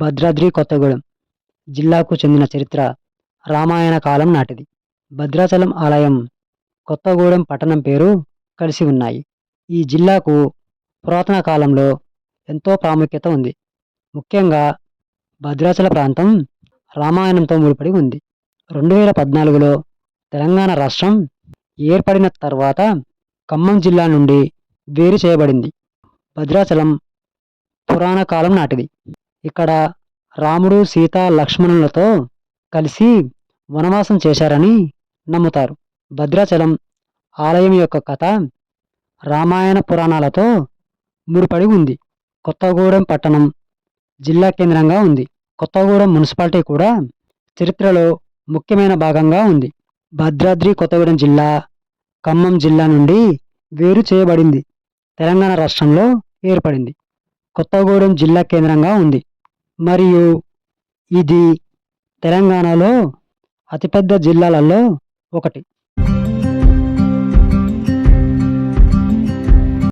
భద్రాద్రి కొత్తగూడెం జిల్లాకు చెందిన చరిత్ర రామాయణ కాలం నాటిది. భద్రాచలం ఆలయం, కొత్తగూడెం పట్టణం పేరు కలిసి ఉన్నాయి. ఈ జిల్లాకు పురాతన కాలంలో ఎంతో ప్రాముఖ్యత ఉంది. ముఖ్యంగా భద్రాచల ప్రాంతం రామాయణంతో ముడిపడి ఉంది. 2014లో తెలంగాణ రాష్ట్రం ఏర్పడిన తర్వాత ఖమ్మం జిల్లా నుండి వేరు చేయబడింది. భద్రాచలం పురాణ కాలం నాటిది. ఇక్కడ రాముడు, సీత, లక్ష్మణులతో కలిసి వనవాసం చేశారని నమ్ముతారు. భద్రాచలం ఆలయం యొక్క కథ రామాయణ పురాణాలతో ముడిపడి ఉంది. కొత్తగూడెం పట్టణం జిల్లా కేంద్రంగా ఉంది. కొత్తగూడెం మున్సిపాలిటీ కూడా చరిత్రలో ముఖ్యమైన భాగంగా ఉంది. భద్రాద్రి కొత్తగూడెం జిల్లా ఖమ్మం జిల్లా నుండి వేరు చేయబడింది. తెలంగాణ రాష్ట్రంలో ఏర్పడింది. కొత్తగూడెం జిల్లా కేంద్రంగా ఉంది మరియు ఇది తెలంగాణలో అతిపెద్ద జిల్లాలలో ఒకటి.